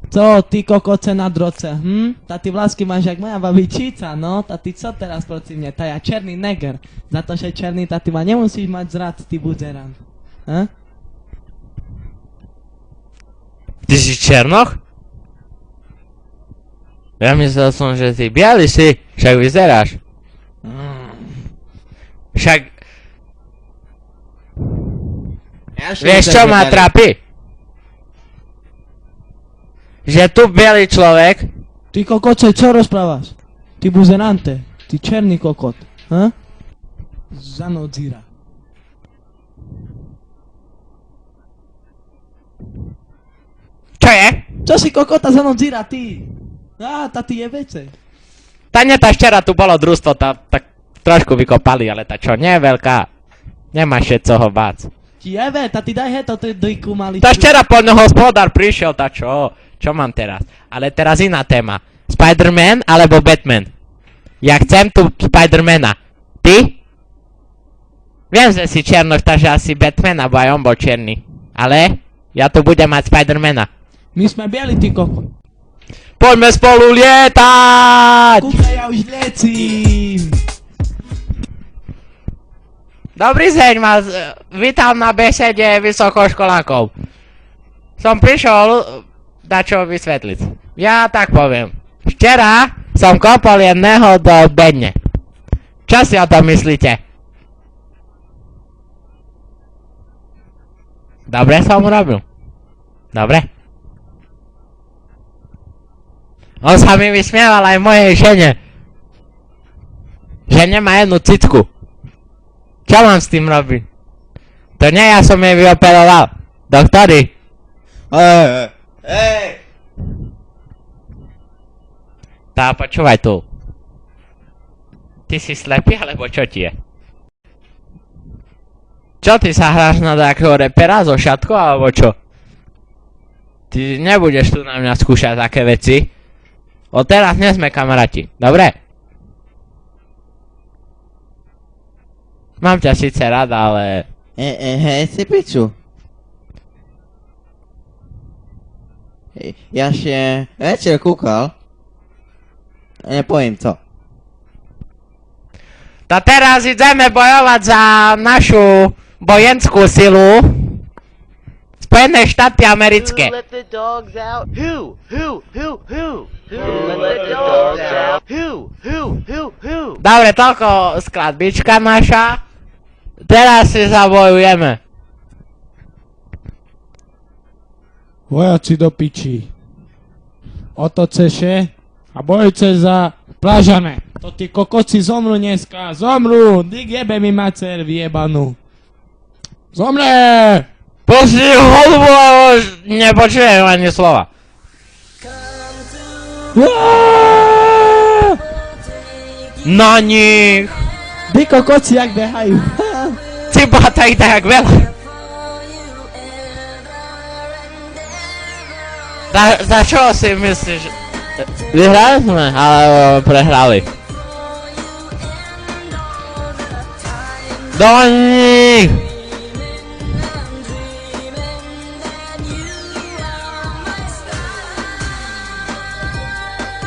Co, ty kokoce na droce, Ta ty vlasky máš jak moja babičica, no? Ta ty co teraz proti mne? Ta ja černý neger. Za to, že černý, ta ty ma nemusíš mať zrad, ty buzeran. Ty si černoch? Ja myslel som, že ty biely si, však vyzeráš. Však... Vieš čo ma trápi? Že tu bielý človek... Ty kokoce, čo rozprávaš? Ty buzerante, ty černý kokot, Zanodzira. Čo je? Čo si kokota zanodzira, ty? Tá ty je vece. Tá včera tu bolo družstvo, tak trošku vykopali, ale tá čo nie je veľká. Nemáš čo ho báť. Ti jebe, tá ty daj heto, ty dojku mali. Tá včera poľnohospodár prišiel, tá čo? Čo mám teraz? Ale teraz iná téma. Spider-Man alebo Batman? Ja chcem tu Spider-Mana. Ty? Viem, že si černoš, takže asi Batman, alebo aj on bol černý. Ale ja tu budem mať Spider-Mana. My sme bieli, ty kokot. Poďme spolu lietať! Kúkaj, ja už liecím. Dobrý deň, vás vítam na besede vysokoškolákov. Som prišiel dačo vysvetliť. Ja tak poviem. Včera som kopol jedného do bedne. Čo si o tom myslíte? Dobre som urobil. Dobre? On sa mi vysmieval aj mojej žene. Že nemá jednu cicku. Čo mám s tým robiť? To nie, ja som jej vyoperoval. Doktori. Tá, počúvaj tu. Ty si slepý, alebo čo ti je? Čo, ty sa hráš na takého repera so šatkou, alebo čo? Ty nebudeš tu na mňa skúšať také veci. Odteraz nie sme kamaráti, dobre? Mám ťa síce rád, ale... Hej, si piču. Ja się večer kúkal. Nepoviem co. To teraz ideme bojovať za našu vojenskú silu. Spojené štáty americké. Who let the dogs out? Who? Who let the dogs out? Who? Dobre, toľko skladbička naša. Teraz si zabojujeme. Vojaci do piči. Otoceše a bojujte za plážane. To tí kokoci zomru dneska. Zomru! Dík jebe mi macer vyjebanú. Zomre! Pusti hudbu, lebo nepočujem ani slova. Na nich! Tí kokoci jak behajú. Cibata ich tak veľa. Za čo si myslíš? Vyhrali sme, alebo prehrali? Do nich!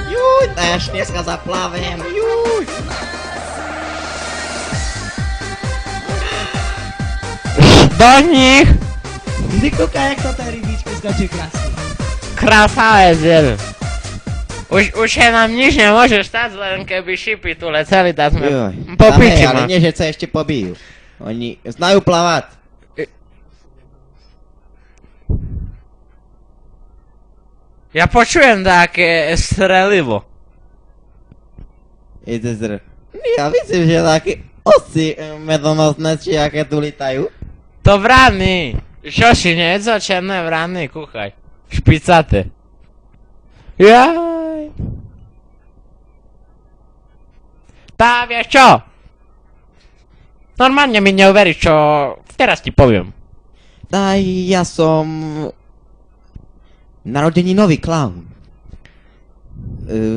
Juj, až dneska zaplavím. Juj. Do nich! Ty kúkaj, jak to tej rybičky skočí krásne. Krása je zem. Už je nám nič nemôže stať, len keby šipy tu leteli, tak sme popiči ale ma. nie, že sa ešte pobijú. Oni znajú plavať. Ja počujem také strelivo. Ja myslím, že také osy medonosné, či aké tu litajú. To vrany. Šoši, nieco černé vrany, kúchaj. Špicate. Jaj. Tá, vieš čo? Normálne mi neuveríš, čo teraz ti poviem. Daj, ja som... narodeninový klaun.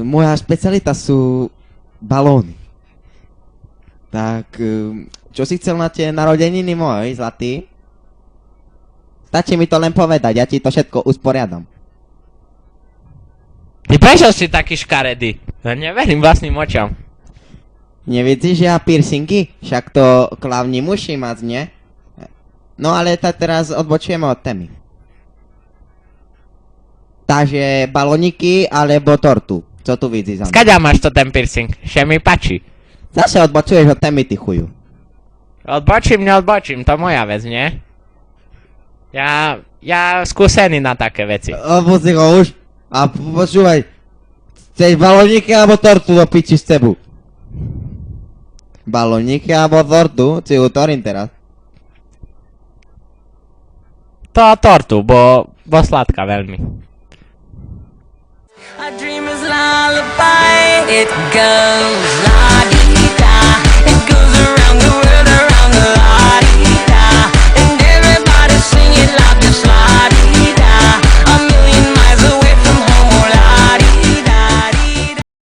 Moja specialita sú balóny. Tak, čo si chcel na tie narodeniny môj, zlatý? Stačí mi to len povedať, ja ti to všetko usporiadam. Ty prečo si taký škaredý? Ja neverím vlastným očom. Nevidíš ja piercingy? Však to klavní musí mať, nie? No ale teraz odbočujeme od témy. Takže baloniky alebo tortu? Co tu vidíš za mnou? Skaďa máš to ten piercing? Še mi páči. Zase odbočuješ od témy, ty chuju. Neodbočím, to moja vec, nie? Ja skúsený na také veci. Opusti ho už. A počúvaj. Chceš baloniky alebo tortu do piči z tebu? Baloniky alebo tortu? Si utorím teraz. To tortu, bo sladká veľmi. A dream is lullaby. It goes la dee da. It goes around the world, around the la dee da. And everybody sing it loud, just